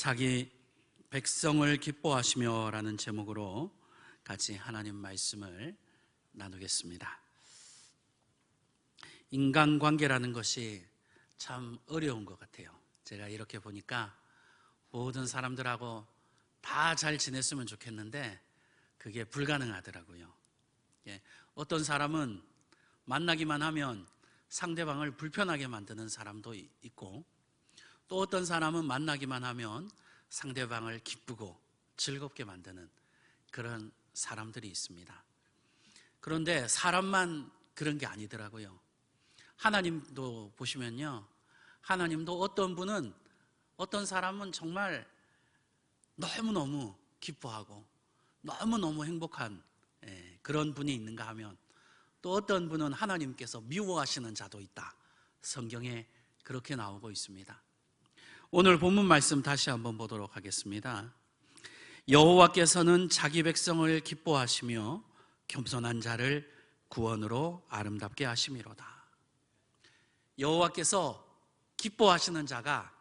자기 백성을 기뻐하시며 라는 제목으로 같이 하나님 말씀을 나누겠습니다. 인간관계라는 것이 참 어려운 것 같아요. 제가 이렇게 보니까 모든 사람들하고 다 잘 지냈으면 좋겠는데 그게 불가능하더라고요. 어떤 사람은 만나기만 하면 상대방을 불편하게 만드는 사람도 있고, 또 어떤 사람은 만나기만 하면 상대방을 기쁘고 즐겁게 만드는 그런 사람들이 있습니다. 그런데 사람만 그런 게 아니더라고요. 하나님도 보시면요, 하나님도 어떤 사람은 정말 너무너무 기뻐하고 너무너무 행복한 그런 분이 있는가 하면, 또 어떤 분은 하나님께서 미워하시는 자도 있다. 성경에 그렇게 나오고 있습니다. 오늘 본문 말씀 다시 한번 보도록 하겠습니다. 여호와께서는 자기 백성을 기뻐하시며 겸손한 자를 구원으로 아름답게 하심이로다. 여호와께서 기뻐하시는 자가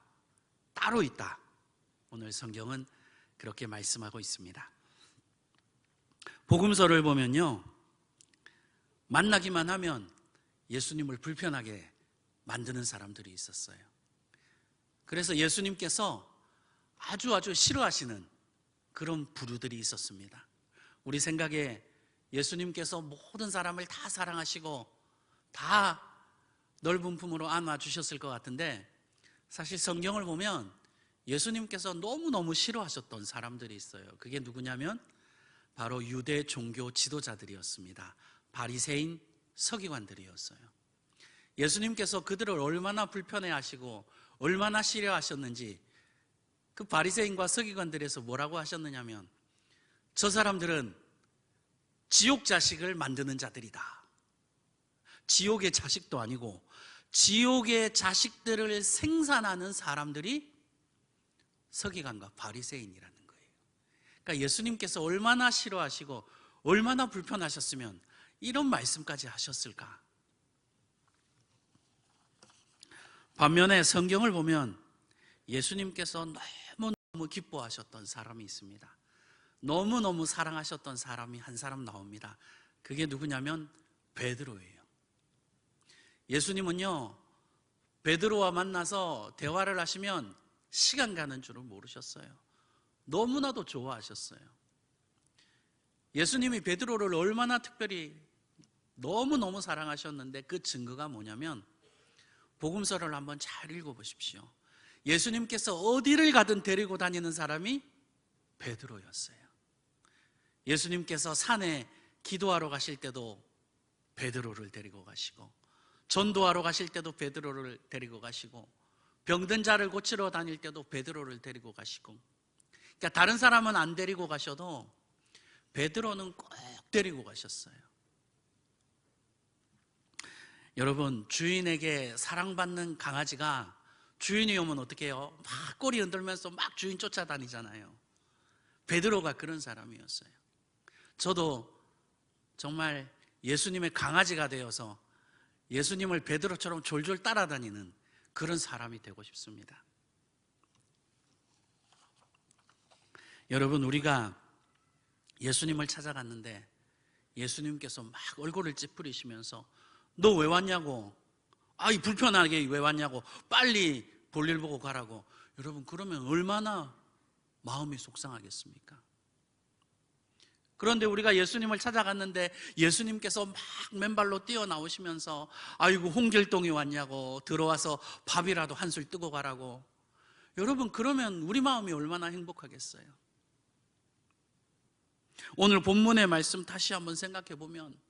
따로 있다. 오늘 성경은 그렇게 말씀하고 있습니다. 복음서를 보면요, 만나기만 하면 예수님을 불편하게 만드는 사람들이 있었어요. 그래서 예수님께서 아주 싫어하시는 그런 부류들이 있었습니다. 우리 생각에 예수님께서 모든 사람을 다 사랑하시고 다 넓은 품으로 안아주셨을 것 같은데, 사실 성경을 보면 예수님께서 너무너무 싫어하셨던 사람들이 있어요. 그게 누구냐면 바로 유대 종교 지도자들이었습니다. 바리새인 서기관들이었어요. 예수님께서 그들을 얼마나 불편해하시고 얼마나 싫어하셨는지 그 바리새인과 서기관들에서 뭐라고 하셨느냐면, 저 사람들은 지옥 자식을 만드는 자들이다. 지옥의 자식도 아니고 지옥의 자식들을 생산하는 사람들이 서기관과 바리새인이라는 거예요. 그러니까 예수님께서 얼마나 싫어하시고 얼마나 불편하셨으면 이런 말씀까지 하셨을까? 반면에 성경을 보면 예수님께서 너무너무 기뻐하셨던 사람이 있습니다. 너무너무 사랑하셨던 사람이 한 사람 나옵니다. 그게 누구냐면 베드로예요. 예수님은요, 베드로와 만나서 대화를 하시면 시간 가는 줄을 모르셨어요. 너무나도 좋아하셨어요. 예수님이 베드로를 얼마나 특별히 너무너무 사랑하셨는데 그 증거가 뭐냐면, 복음서를 한번 잘 읽어보십시오. 예수님께서 어디를 가든 데리고 다니는 사람이 베드로였어요. 예수님께서 산에 기도하러 가실 때도 베드로를 데리고 가시고, 전도하러 가실 때도 베드로를 데리고 가시고, 병든 자를 고치러 다닐 때도 베드로를 데리고 가시고, 그러니까 다른 사람은 안 데리고 가셔도 베드로는 꼭 데리고 가셨어요. 여러분, 주인에게 사랑받는 강아지가 주인이 오면 어떻게 해요? 막 꼬리 흔들면서 막 주인 쫓아다니잖아요. 베드로가 그런 사람이었어요. 저도 정말 예수님의 강아지가 되어서 예수님을 베드로처럼 졸졸 따라다니는 그런 사람이 되고 싶습니다. 여러분, 우리가 예수님을 찾아갔는데 예수님께서 막 얼굴을 찌푸리시면서 너 왜 왔냐고, 이 불편하게 왜 왔냐고, 빨리 볼일 보고 가라고. 여러분, 그러면 얼마나 마음이 속상하겠습니까? 그런데 우리가 예수님을 찾아갔는데 예수님께서 막 맨발로 뛰어나오시면서 아이고 홍길동이 왔냐고, 들어와서 밥이라도 한술 뜨고 가라고. 여러분, 그러면 우리 마음이 얼마나 행복하겠어요? 오늘 본문의 말씀 다시 한번 생각해 보면,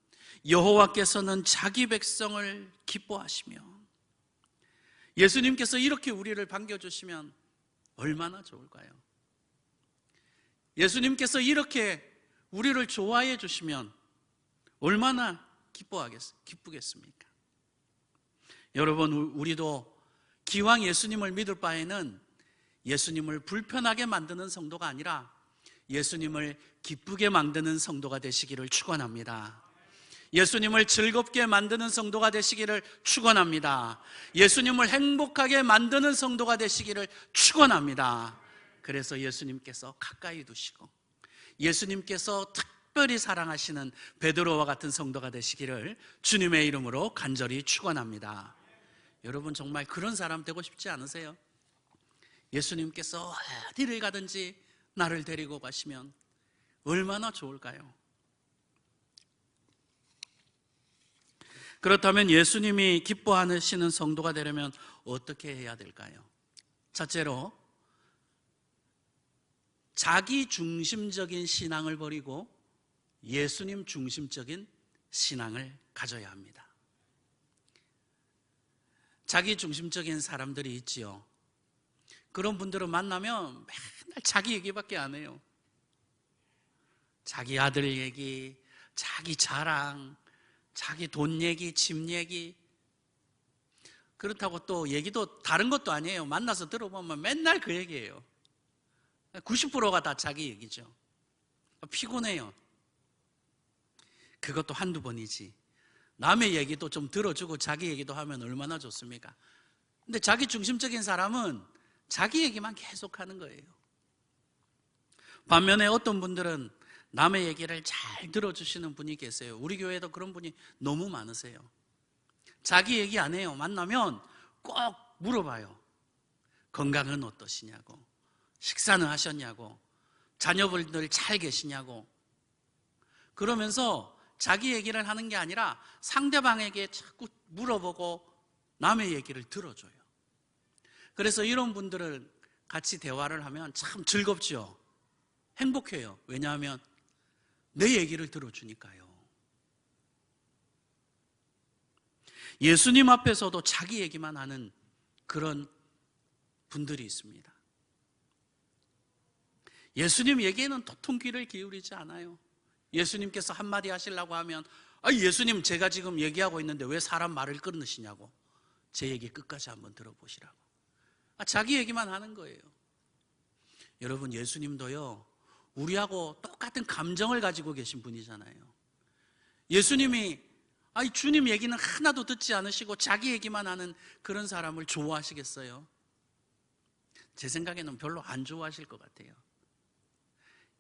여호와께서는 자기 백성을 기뻐하시며, 예수님께서 이렇게 우리를 반겨주시면 얼마나 좋을까요? 예수님께서 이렇게 우리를 좋아해 주시면 얼마나 기쁘겠습니까? 여러분, 우리도 기왕 예수님을 믿을 바에는 예수님을 불편하게 만드는 성도가 아니라 예수님을 기쁘게 만드는 성도가 되시기를 축원합니다. 예수님을 즐겁게 만드는 성도가 되시기를 축원합니다. 예수님을 행복하게 만드는 성도가 되시기를 축원합니다. 그래서 예수님께서 가까이 두시고 예수님께서 특별히 사랑하시는 베드로와 같은 성도가 되시기를 주님의 이름으로 간절히 축원합니다. 여러분 정말 그런 사람 되고 싶지 않으세요? 예수님께서 어디를 가든지 나를 데리고 가시면 얼마나 좋을까요? 그렇다면 예수님이 기뻐하시는 성도가 되려면 어떻게 해야 될까요? 첫째로 자기 중심적인 신앙을 버리고 예수님 중심적인 신앙을 가져야 합니다. 자기 중심적인 사람들이 있지요. 그런 분들을 만나면 맨날 자기 얘기밖에 안 해요. 자기 아들 얘기, 자기 자랑, 자기 돈 얘기, 집 얘기. 그렇다고 또 얘기도 다른 것도 아니에요. 만나서 들어보면 맨날 그 얘기예요. 90%가 다 자기 얘기죠. 피곤해요. 그것도 한두 번이지. 남의 얘기도 좀 들어주고 자기 얘기도 하면 얼마나 좋습니까? 근데 자기 중심적인 사람은 자기 얘기만 계속 하는 거예요. 반면에 어떤 분들은 남의 얘기를 잘 들어주시는 분이 계세요. 우리 교회에도 그런 분이 너무 많으세요. 자기 얘기 안 해요. 만나면 꼭 물어봐요. 건강은 어떠시냐고, 식사는 하셨냐고, 자녀분들 잘 계시냐고. 그러면서 자기 얘기를 하는 게 아니라 상대방에게 자꾸 물어보고 남의 얘기를 들어줘요. 그래서 이런 분들을 같이 대화를 하면 참 즐겁죠. 행복해요. 왜냐하면 내 얘기를 들어주니까요. 예수님 앞에서도 자기 얘기만 하는 그런 분들이 있습니다. 예수님 얘기에는 도통 귀를 기울이지 않아요. 예수님께서 한마디 하시려고 하면 예수님 제가 지금 얘기하고 있는데 왜 사람 말을 끊으시냐고, 제 얘기 끝까지 한번 들어보시라고. 자기 얘기만 하는 거예요. 여러분 예수님도요 우리하고 똑같은 감정을 가지고 계신 분이잖아요. 예수님이 주님 얘기는 하나도 듣지 않으시고 자기 얘기만 하는 그런 사람을 좋아하시겠어요? 제 생각에는 별로 안 좋아하실 것 같아요.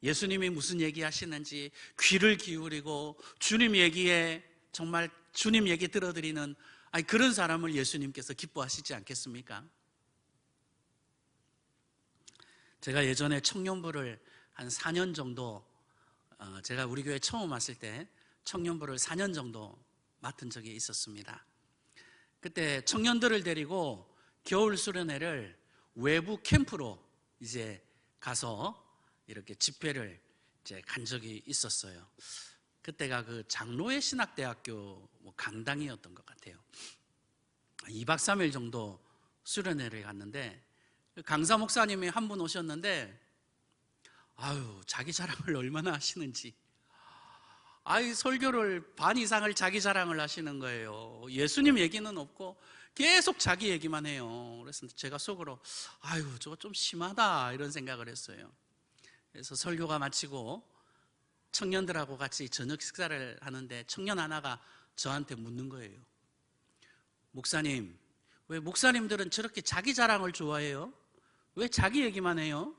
예수님이 무슨 얘기 하시는지 귀를 기울이고 주님 얘기에 정말 주님 얘기 들어드리는 그런 사람을 예수님께서 기뻐하시지 않겠습니까? 제가 예전에 청년부를 한 4년 정도, 제가 우리 교회 처음 왔을 때 청년부를 4년 정도 맡은 적이 있었습니다. 그때 청년들을 데리고 겨울 수련회를 외부 캠프로 이제 가서 이렇게 집회를 이제 간 적이 있었어요. 그때가 그 장로회 신학대학교 강당이었던 것 같아요. 2박 3일 정도 수련회를 갔는데 강사 목사님이 한 분 오셨는데 자기 자랑을 얼마나 하시는지, 설교를 반 이상을 자기 자랑을 하시는 거예요. 예수님 얘기는 없고 계속 자기 얘기만 해요. 그래서 제가 속으로 저거 좀 심하다 이런 생각을 했어요. 그래서 설교가 마치고 청년들하고 같이 저녁 식사를 하는데 청년 하나가 저한테 묻는 거예요. 목사님, 왜 목사님들은 저렇게 자기 자랑을 좋아해요? 왜 자기 얘기만 해요?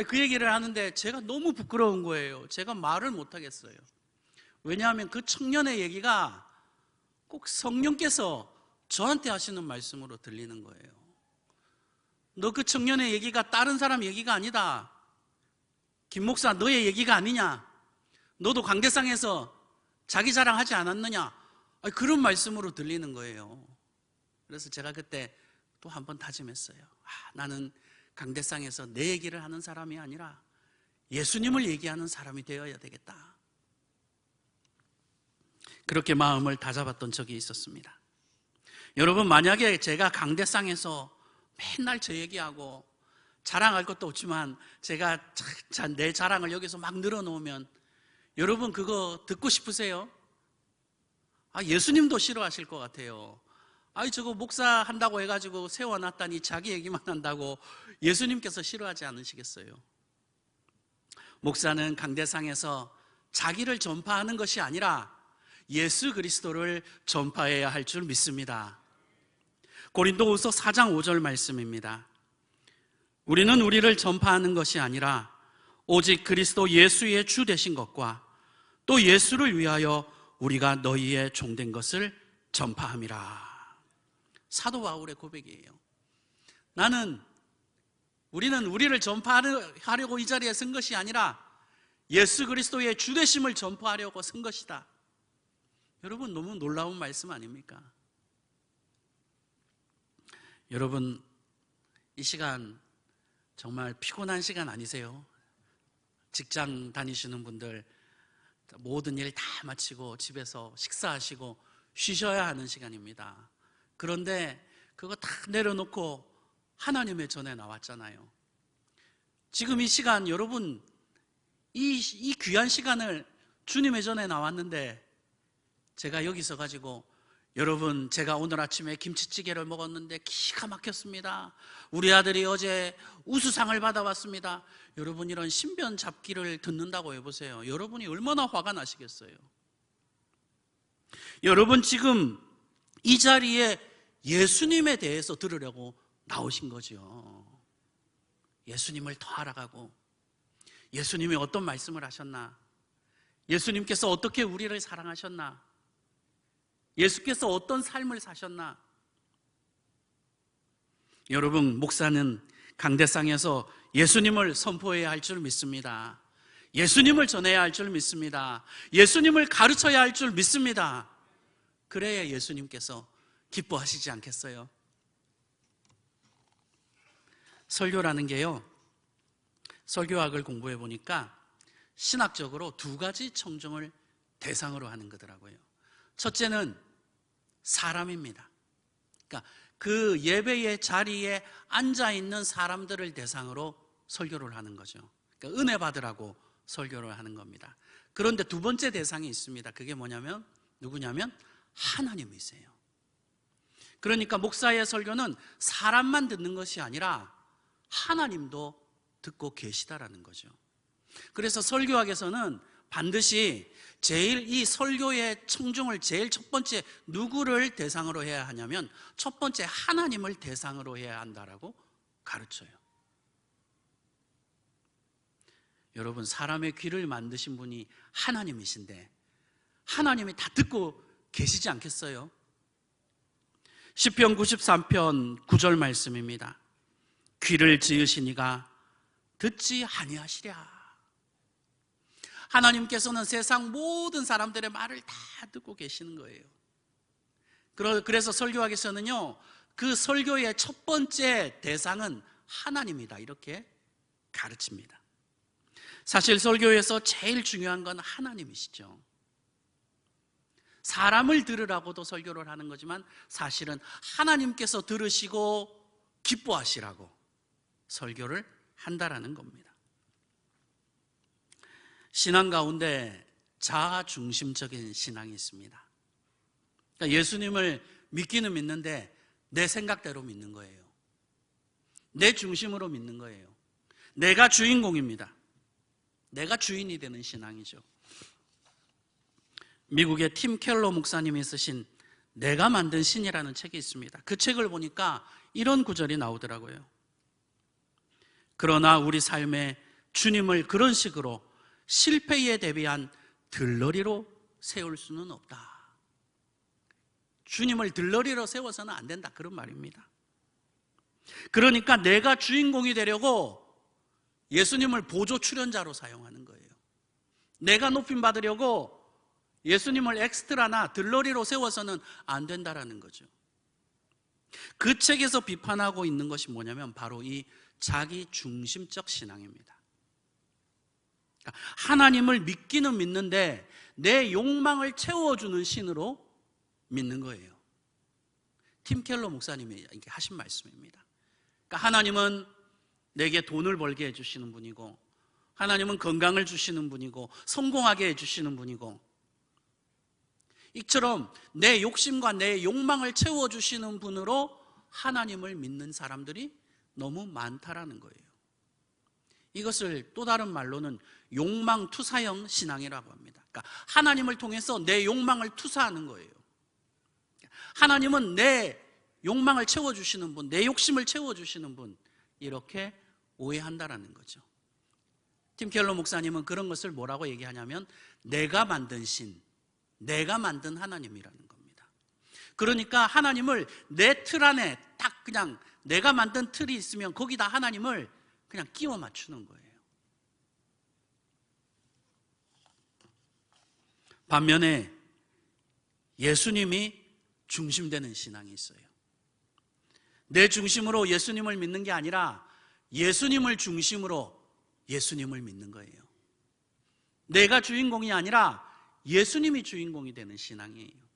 그 얘기를 하는데 제가 너무 부끄러운 거예요. 제가 말을 못 하겠어요. 왜냐하면 그 청년의 얘기가 꼭 성령께서 저한테 하시는 말씀으로 들리는 거예요. 너 그 청년의 얘기가 다른 사람 얘기가 아니다. 김 목사 너의 얘기가 아니냐? 너도 강대상에서 자기 자랑하지 않았느냐? 그런 말씀으로 들리는 거예요. 그래서 제가 그때 또 한 번 다짐했어요. 나는 강대상에서 내 얘기를 하는 사람이 아니라 예수님을 얘기하는 사람이 되어야 되겠다. 그렇게 마음을 다잡았던 적이 있었습니다. 여러분, 만약에 제가 강대상에서 맨날 저 얘기하고 자랑할 것도 없지만 제가 내 자랑을 여기서 막 늘어놓으면 여러분 그거 듣고 싶으세요? 예수님도 싫어하실 것 같아요. 저거 목사 한다고 해가지고 세워놨다니 자기 얘기만 한다고 예수님께서 싫어하지 않으시겠어요? 목사는 강대상에서 자기를 전파하는 것이 아니라 예수 그리스도를 전파해야 할 줄 믿습니다. 고린도후서 4장 5절 말씀입니다. 우리는 우리를 전파하는 것이 아니라 오직 그리스도 예수의 주 되신 것과 또 예수를 위하여 우리가 너희의 종된 것을 전파함이라. 사도 바울의 고백이에요. 우리는 우리를 전파하려고 이 자리에 선 것이 아니라 예수 그리스도의 주 되심을 전파하려고 선 것이다. 여러분, 너무 놀라운 말씀 아닙니까? 여러분, 이 시간 정말 피곤한 시간 아니세요? 직장 다니시는 분들 모든 일 다 마치고 집에서 식사하시고 쉬셔야 하는 시간입니다. 그런데 그거 다 내려놓고 하나님의 전에 나왔잖아요. 지금 이 시간 여러분, 이 귀한 시간을 주님의 전에 나왔는데 제가 여기 있어가지고 여러분, 제가 오늘 아침에 김치찌개를 먹었는데 기가 막혔습니다. 우리 아들이 어제 우수상을 받아왔습니다. 여러분, 이런 신변 잡기를 듣는다고 해보세요. 여러분이 얼마나 화가 나시겠어요? 여러분, 지금 이 자리에 예수님에 대해서 들으려고 나오신 거죠. 예수님을 더 알아가고 예수님이 어떤 말씀을 하셨나, 예수님께서 어떻게 우리를 사랑하셨나, 예수께서 어떤 삶을 사셨나. 여러분, 목사는 강대상에서 예수님을 선포해야 할 줄 믿습니다. 예수님을 전해야 할 줄 믿습니다. 예수님을 가르쳐야 할 줄 믿습니다. 그래야 예수님께서 기뻐하시지 않겠어요? 설교라는 게요, 설교학을 공부해 보니까 신학적으로 두 가지 청중을 대상으로 하는 거더라고요. 첫째는 사람입니다. 그러니까 그 예배의 자리에 앉아있는 사람들을 대상으로 설교를 하는 거죠. 그러니까 은혜 받으라고 설교를 하는 겁니다. 그런데 두 번째 대상이 있습니다. 그게 누구냐면 하나님이세요. 그러니까 목사의 설교는 사람만 듣는 것이 아니라 하나님도 듣고 계시다라는 거죠. 그래서 설교학에서는 반드시 이 설교의 청중을 제일 첫 번째 누구를 대상으로 해야 하냐면 첫 번째 하나님을 대상으로 해야 한다라고 가르쳐요. 여러분, 사람의 귀를 만드신 분이 하나님이신데 하나님이 다 듣고 계시지 않겠어요? 시편 93편 9절 말씀입니다. 귀를 지으신 이가 듣지 아니하시랴. 하나님께서는 세상 모든 사람들의 말을 다 듣고 계시는 거예요. 그래서 설교학에서는요, 그 설교의 첫 번째 대상은 하나님이다, 이렇게 가르칩니다. 사실 설교에서 제일 중요한 건 하나님이시죠. 사람을 들으라고도 설교를 하는 거지만 사실은 하나님께서 들으시고 기뻐하시라고 설교를 한다라는 겁니다. 신앙 가운데 자아 중심적인 신앙이 있습니다. 그러니까 예수님을 믿기는 믿는데 내 생각대로 믿는 거예요. 내 중심으로 믿는 거예요. 내가 주인공입니다. 내가 주인이 되는 신앙이죠. 미국의 팀 켈러 목사님이 쓰신 내가 만든 신이라는 책이 있습니다. 그 책을 보니까 이런 구절이 나오더라고요. 그러나 우리 삶에 주님을 그런 식으로 실패에 대비한 들러리로 세울 수는 없다. 주님을 들러리로 세워서는 안 된다, 그런 말입니다. 그러니까 내가 주인공이 되려고 예수님을 보조 출연자로 사용하는 거예요. 내가 높임 받으려고 예수님을 엑스트라나 들러리로 세워서는 안 된다라는 거죠. 그 책에서 비판하고 있는 것이 뭐냐면 바로 이 자기 중심적 신앙입니다. 하나님을 믿기는 믿는데 내 욕망을 채워주는 신으로 믿는 거예요. 팀 켈러 목사님이 이렇게 하신 말씀입니다. 그러니까 하나님은 내게 돈을 벌게 해주시는 분이고, 하나님은 건강을 주시는 분이고, 성공하게 해주시는 분이고, 이처럼 내 욕심과 내 욕망을 채워주시는 분으로 하나님을 믿는 사람들이 너무 많다라는 거예요. 이것을 또 다른 말로는 욕망 투사형 신앙이라고 합니다. 그러니까 하나님을 통해서 내 욕망을 투사하는 거예요. 하나님은 내 욕망을 채워주시는 분, 내 욕심을 채워주시는 분, 이렇게 오해한다라는 거죠. 팀 켈러 목사님은 그런 것을 뭐라고 얘기하냐면 내가 만든 신, 내가 만든 하나님이라는 겁니다. 그러니까 하나님을 내 틀 안에 딱 그냥 내가 만든 틀이 있으면 거기다 하나님을 그냥 끼워 맞추는 거예요. 반면에 예수님이 중심되는 신앙이 있어요. 내 중심으로 예수님을 믿는 게 아니라 예수님을 중심으로 예수님을 믿는 거예요. 내가 주인공이 아니라 예수님이 주인공이 되는 신앙이에요.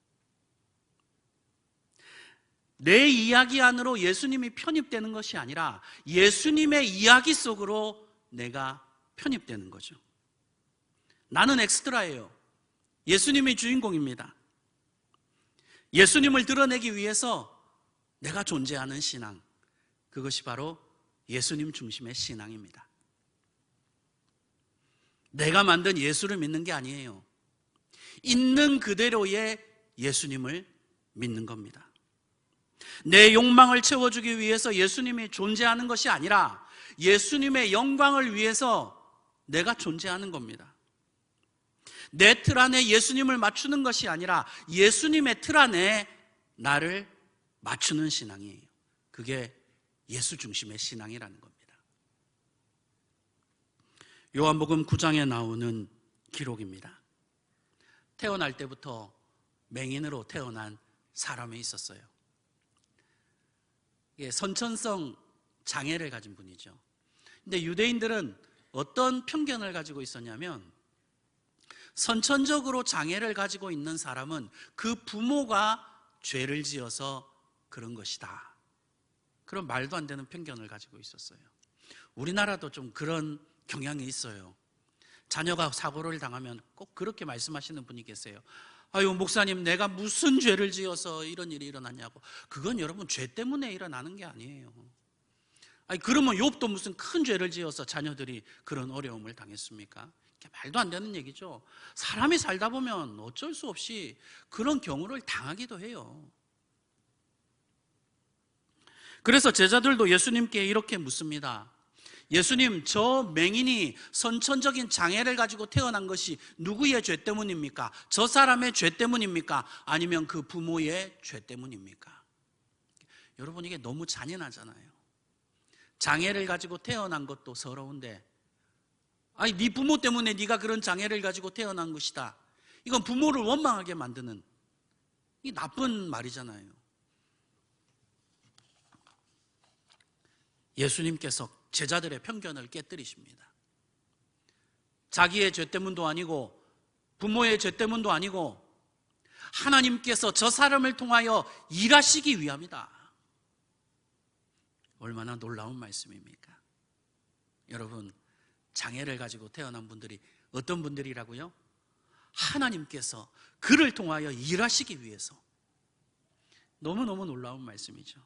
내 이야기 안으로 예수님이 편입되는 것이 아니라 예수님의 이야기 속으로 내가 편입되는 거죠. 나는 엑스트라예요. 예수님이 주인공입니다. 예수님을 드러내기 위해서 내가 존재하는 신앙, 그것이 바로 예수님 중심의 신앙입니다. 내가 만든 예수를 믿는 게 아니에요. 있는 그대로의 예수님을 믿는 겁니다. 내 욕망을 채워주기 위해서 예수님이 존재하는 것이 아니라 예수님의 영광을 위해서 내가 존재하는 겁니다. 내 틀 안에 예수님을 맞추는 것이 아니라 예수님의 틀 안에 나를 맞추는 신앙이에요. 그게 예수 중심의 신앙이라는 겁니다. 요한복음 9장에 나오는 기록입니다. 태어날 때부터 맹인으로 태어난 사람이 있었어요. 선천성 장애를 가진 분이죠. 근데 유대인들은 어떤 편견을 가지고 있었냐면 선천적으로 장애를 가지고 있는 사람은 그 부모가 죄를 지어서 그런 것이다. 그런 말도 안 되는 편견을 가지고 있었어요. 우리나라도 좀 그런 경향이 있어요. 자녀가 사고를 당하면 꼭 그렇게 말씀하시는 분이 계세요. 아유, 목사님, 내가 무슨 죄를 지어서 이런 일이 일어났냐고. 그건 여러분 죄 때문에 일어나는 게 아니에요. 아니, 그러면 욥도 무슨 큰 죄를 지어서 자녀들이 그런 어려움을 당했습니까? 말도 안 되는 얘기죠. 사람이 살다 보면 어쩔 수 없이 그런 경우를 당하기도 해요. 그래서 제자들도 예수님께 이렇게 묻습니다. 예수님, 저 맹인이 선천적인 장애를 가지고 태어난 것이 누구의 죄 때문입니까? 저 사람의 죄 때문입니까? 아니면 그 부모의 죄 때문입니까? 여러분, 이게 너무 잔인하잖아요. 장애를 가지고 태어난 것도 서러운데, 아니, 네 부모 때문에 네가 그런 장애를 가지고 태어난 것이다. 이건 부모를 원망하게 만드는 이 나쁜 말이잖아요. 예수님께서 제자들의 편견을 깨뜨리십니다. 자기의 죄 때문도 아니고 부모의 죄 때문도 아니고 하나님께서 저 사람을 통하여 일하시기 위함이다. 얼마나 놀라운 말씀입니까? 여러분, 장애를 가지고 태어난 분들이 어떤 분들이라고요? 하나님께서 그를 통하여 일하시기 위해서. 너무너무 놀라운 말씀이죠.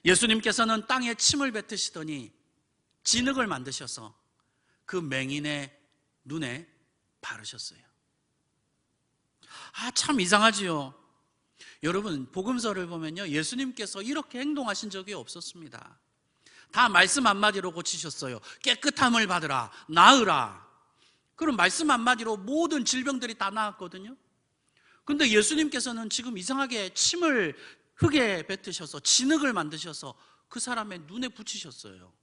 예수님께서는 땅에 침을 뱉으시더니 진흙을 만드셔서 그 맹인의 눈에 바르셨어요. 참 이상하지요. 여러분, 복음서를 보면요, 예수님께서 이렇게 행동하신 적이 없었습니다. 다 말씀 한마디로 고치셨어요. 깨끗함을 받으라, 나으라. 그럼 말씀 한마디로 모든 질병들이 다 나았거든요. 근데 예수님께서는 지금 이상하게 침을 흙에 뱉으셔서 진흙을 만드셔서 그 사람의 눈에 붙이셨어요.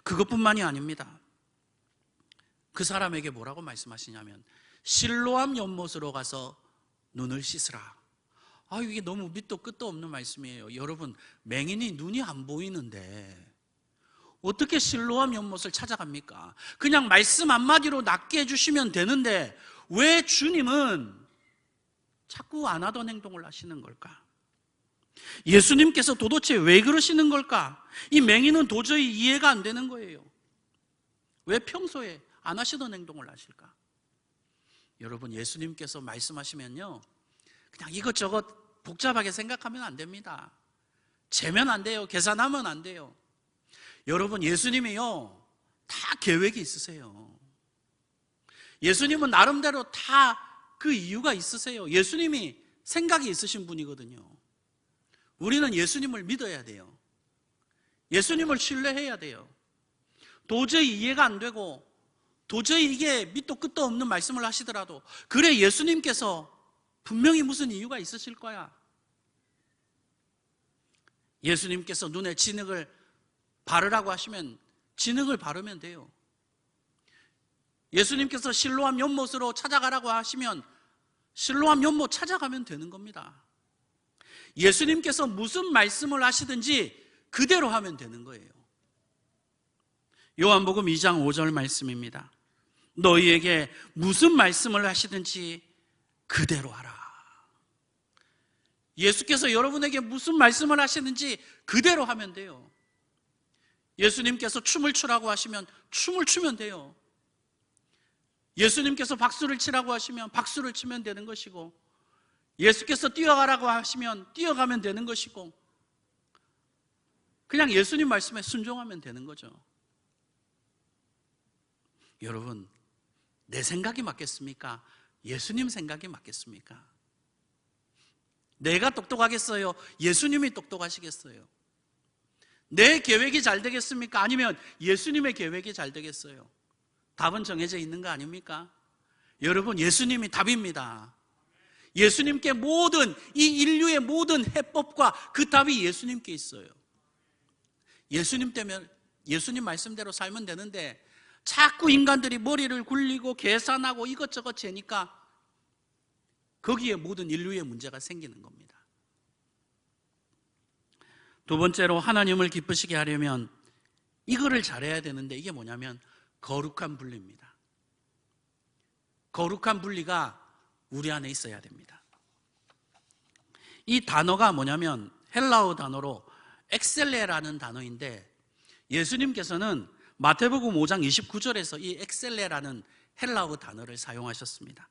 그것뿐만이 아닙니다. 그 사람에게 뭐라고 말씀하시냐면 실로암 연못으로 가서 눈을 씻으라. 이게 너무 밑도 끝도 없는 말씀이에요. 여러분, 맹인이 눈이 안 보이는데 어떻게 실로암 연못을 찾아갑니까? 그냥 말씀 한마디로 낫게 해주시면 되는데 왜 주님은 자꾸 안 하던 행동을 하시는 걸까? 예수님께서 도대체 왜 그러시는 걸까? 이 맹인은 도저히 이해가 안 되는 거예요. 왜 평소에 안 하시던 행동을 하실까? 여러분, 예수님께서 말씀하시면요, 그냥 이것저것 복잡하게 생각하면 안 됩니다. 재면 안 돼요. 계산하면 안 돼요. 여러분, 예수님이요, 다 계획이 있으세요. 예수님은 나름대로 다 그 이유가 있으세요. 예수님이 생각이 있으신 분이거든요. 우리는 예수님을 믿어야 돼요. 예수님을 신뢰해야 돼요. 도저히 이해가 안 되고 도저히 이게 밑도 끝도 없는 말씀을 하시더라도 그래, 예수님께서 분명히 무슨 이유가 있으실 거야. 예수님께서 눈에 진흙을 바르라고 하시면 진흙을 바르면 돼요. 예수님께서 실로암 연못으로 찾아가라고 하시면 실로암 연못 찾아가면 되는 겁니다. 예수님께서 무슨 말씀을 하시든지 그대로 하면 되는 거예요. 요한복음 2장 5절 말씀입니다. 너희에게 무슨 말씀을 하시든지 그대로 하라. 예수께서 여러분에게 무슨 말씀을 하시든지 그대로 하면 돼요. 예수님께서 춤을 추라고 하시면 춤을 추면 돼요. 예수님께서 박수를 치라고 하시면 박수를 치면 되는 것이고, 예수께서 뛰어가라고 하시면 뛰어가면 되는 것이고, 그냥 예수님 말씀에 순종하면 되는 거죠. 여러분, 내 생각이 맞겠습니까? 예수님 생각이 맞겠습니까? 내가 똑똑하겠어요? 예수님이 똑똑하시겠어요? 내 계획이 잘 되겠습니까? 아니면 예수님의 계획이 잘 되겠어요? 답은 정해져 있는 거 아닙니까? 여러분, 예수님이 답입니다. 예수님께 모든 이 인류의 모든 해법과 그 답이 예수님께 있어요. 예수님 때문에 예수님 말씀대로 살면 되는데 자꾸 인간들이 머리를 굴리고 계산하고 이것저것 재니까 거기에 모든 인류의 문제가 생기는 겁니다. 두 번째로, 하나님을 기쁘시게 하려면 이거를 잘해야 되는데, 이게 뭐냐면 거룩한 분리입니다. 거룩한 분리가 우리 안에 있어야 됩니다. 이 단어가 뭐냐면 헬라어 단어로 엑셀레라는 단어인데, 예수님께서는 마태복음 5장 29절에서 이 엑셀레라는 헬라어 단어를 사용하셨습니다.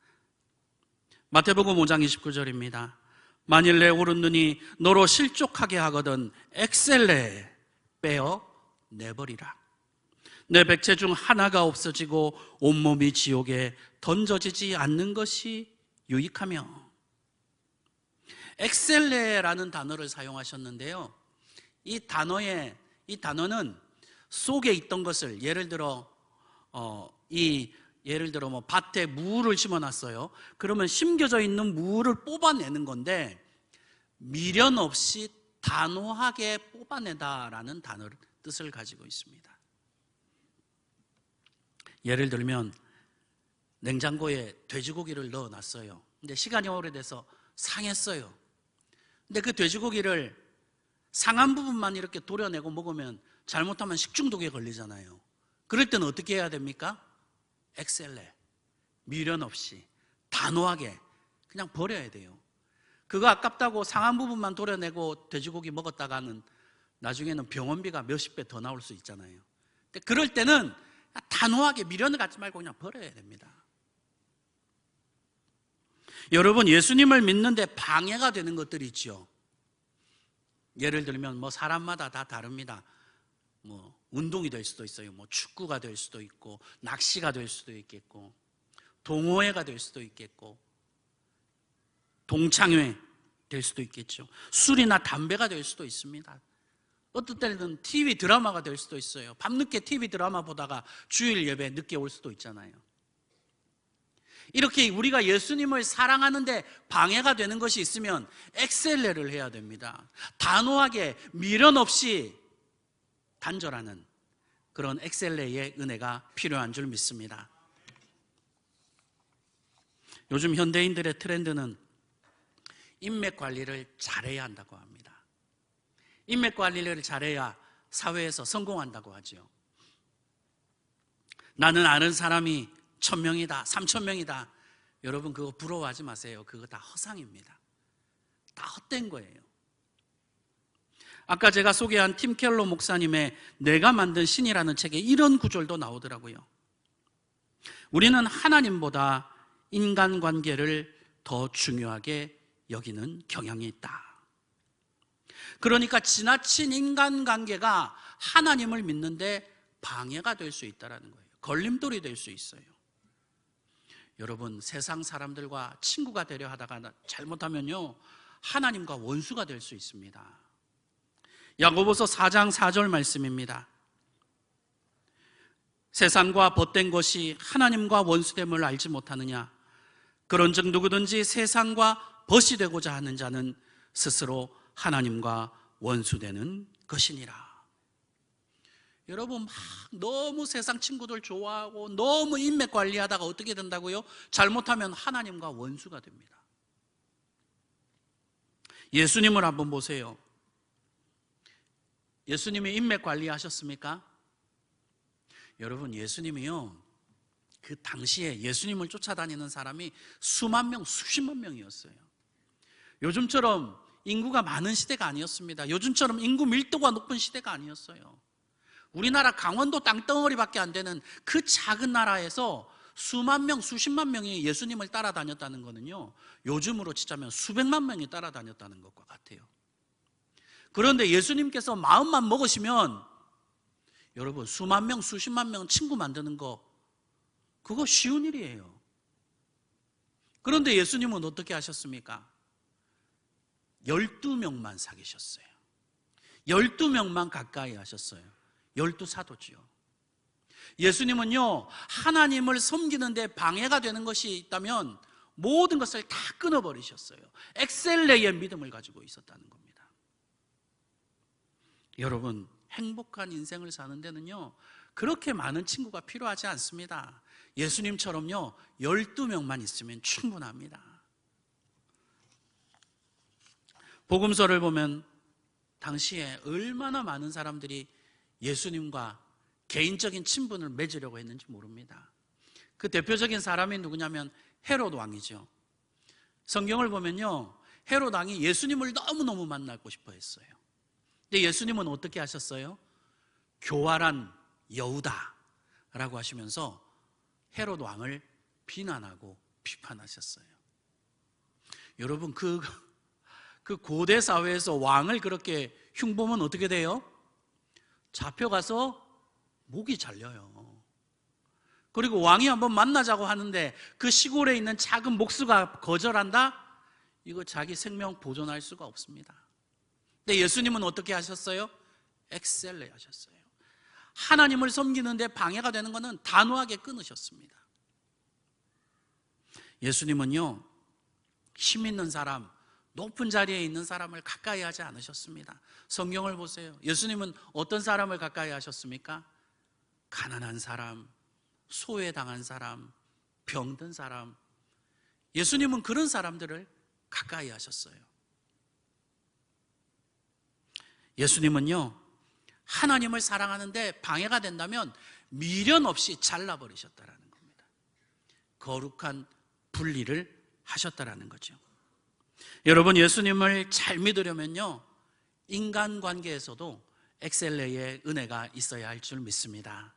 마태복음 5장 29절입니다. 만일 내 오른눈이 너로 실족하게 하거든 엑셀레 빼어 내버리라. 내 백체 중 하나가 없어지고 온몸이 지옥에 던져지지 않는 것이 유익하며. 엑셀레라는 단어를 사용하셨는데요, 이 단어는 속에 있던 것을, 예를 들어 뭐 밭에 무를 심어놨어요. 그러면 심겨져 있는 무를 뽑아내는 건데, 미련 없이 단호하게 뽑아내다라는 단어를 뜻을 가지고 있습니다. 예를 들면 냉장고에 돼지고기를 넣어놨어요. 근데 시간이 오래돼서 상했어요. 근데 그 돼지고기를 상한 부분만 이렇게 도려내고 먹으면 잘못하면 식중독에 걸리잖아요. 그럴 때는 어떻게 해야 됩니까? 엑셀레, 미련 없이 단호하게 그냥 버려야 돼요. 그거 아깝다고 상한 부분만 도려내고 돼지고기 먹었다가는 나중에는 병원비가 몇십 배 더 나올 수 있잖아요. 근데 그럴 때는 단호하게 미련을 갖지 말고 그냥 버려야 됩니다. 여러분, 예수님을 믿는데 방해가 되는 것들이 있죠. 예를 들면 뭐 사람마다 다 다릅니다. 뭐 운동이 될 수도 있어요. 뭐 축구가 될 수도 있고, 낚시가 될 수도 있겠고, 동호회가 될 수도 있겠고, 동창회 될 수도 있겠죠. 술이나 담배가 될 수도 있습니다. 어떤 때는 TV 드라마가 될 수도 있어요. 밤늦게 TV 드라마 보다가 주일 예배 늦게 올 수도 있잖아요. 이렇게 우리가 예수님을 사랑하는데 방해가 되는 것이 있으면 엑셀레를 해야 됩니다. 단호하게 미련 없이 단절하는 그런 엑셀레의 은혜가 필요한 줄 믿습니다. 요즘 현대인들의 트렌드는 인맥 관리를 잘해야 한다고 합니다. 인맥 관리를 잘해야 사회에서 성공한다고 하죠. 나는 아는 사람이 1000명이다, 3000명이다. 여러분, 그거 부러워하지 마세요. 그거 다 허상입니다. 다 헛된 거예요. 아까 제가 소개한 팀 켈러 목사님의 내가 만든 신이라는 책에 이런 구절도 나오더라고요. 우리는 하나님보다 인간관계를 더 중요하게 여기는 경향이 있다. 그러니까 지나친 인간관계가 하나님을 믿는데 방해가 될 수 있다는 거예요. 걸림돌이 될 수 있어요. 여러분, 세상 사람들과 친구가 되려 하다가 잘못하면요, 하나님과 원수가 될 수 있습니다. 야고보서 4장 4절 말씀입니다. 세상과 벗된 것이 하나님과 원수됨을 알지 못하느냐? 그런즉 누구든지 세상과 벗이 되고자 하는 자는 스스로 하나님과 원수되는 것이니라. 여러분, 막 너무 세상 친구들 좋아하고 너무 인맥 관리하다가 어떻게 된다고요? 잘못하면 하나님과 원수가 됩니다. 예수님을 한번 보세요. 예수님이 인맥 관리하셨습니까? 여러분, 예수님이요, 그 당시에 예수님을 쫓아다니는 사람이 수만 명, 수십만 명이었어요. 요즘처럼 인구가 많은 시대가 아니었습니다. 요즘처럼 인구 밀도가 높은 시대가 아니었어요. 우리나라 강원도 땅덩어리밖에 안 되는 그 작은 나라에서 수만 명, 수십만 명이 예수님을 따라다녔다는 거는요, 요즘으로 치자면 수백만 명이 따라다녔다는 것과 같아요. 그런데 예수님께서 마음만 먹으시면 여러분, 수만 명, 수십만 명 친구 만드는 거, 그거 쉬운 일이에요. 그런데 예수님은 어떻게 하셨습니까? 12명만 사귀셨어요. 12명만 가까이 하셨어요. 12사도지요. 예수님은요, 하나님을 섬기는데 방해가 되는 것이 있다면 모든 것을 다 끊어버리셨어요. 엑셀레의 믿음을 가지고 있었다는 겁니다. 여러분, 행복한 인생을 사는 데는요, 그렇게 많은 친구가 필요하지 않습니다. 예수님처럼요, 12명만 있으면 충분합니다. 복음서를 보면 당시에 얼마나 많은 사람들이 예수님과 개인적인 친분을 맺으려고 했는지 모릅니다. 그 대표적인 사람이 누구냐면 헤롯 왕이죠. 성경을 보면요, 헤롯 왕이 예수님을 너무너무 만나고 싶어 했어요. 근데 예수님은 어떻게 하셨어요? 교활한 여우다라고 하시면서 헤롯 왕을 비난하고 비판하셨어요. 여러분, 그 고대 사회에서 왕을 그렇게 흉보면 어떻게 돼요? 잡혀가서 목이 잘려요. 그리고 왕이 한번 만나자고 하는데 그 시골에 있는 작은 목수가 거절한다? 이거 자기 생명 보존할 수가 없습니다. 근데 예수님은 어떻게 하셨어요? 엑셀레 하셨어요. 하나님을 섬기는데 방해가 되는 것은 단호하게 끊으셨습니다. 예수님은요, 힘 있는 사람, 높은 자리에 있는 사람을 가까이 하지 않으셨습니다. 성경을 보세요. 예수님은 어떤 사람을 가까이 하셨습니까? 가난한 사람, 소외당한 사람, 병든 사람. 예수님은 그런 사람들을 가까이 하셨어요. 예수님은요, 하나님을 사랑하는데 방해가 된다면 미련 없이 잘라버리셨다라는 겁니다. 거룩한 분리를 하셨다라는 거죠. 여러분, 예수님을 잘 믿으려면요, 인간관계에서도 엑셀레의 은혜가 있어야 할 줄 믿습니다.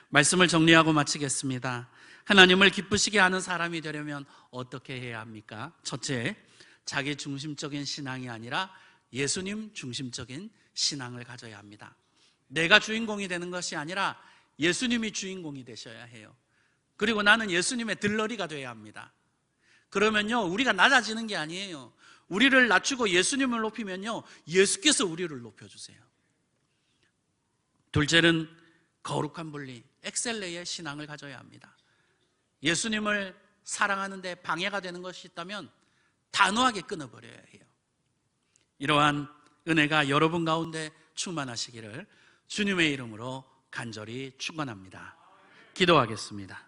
말씀을 정리하고 마치겠습니다. 하나님을 기쁘시게 하는 사람이 되려면 어떻게 해야 합니까? 첫째, 자기 중심적인 신앙이 아니라 예수님 중심적인 신앙을 가져야 합니다. 내가 주인공이 되는 것이 아니라 예수님이 주인공이 되셔야 해요. 그리고 나는 예수님의 들러리가 되어야 합니다. 그러면요, 우리가 낮아지는 게 아니에요. 우리를 낮추고 예수님을 높이면요, 예수께서 우리를 높여주세요. 둘째는 거룩한 분리, 엑셀레의 신앙을 가져야 합니다. 예수님을 사랑하는데 방해가 되는 것이 있다면 단호하게 끊어버려야 해요. 이러한 은혜가 여러분 가운데 충만하시기를 주님의 이름으로 간절히 축원합니다. 기도하겠습니다.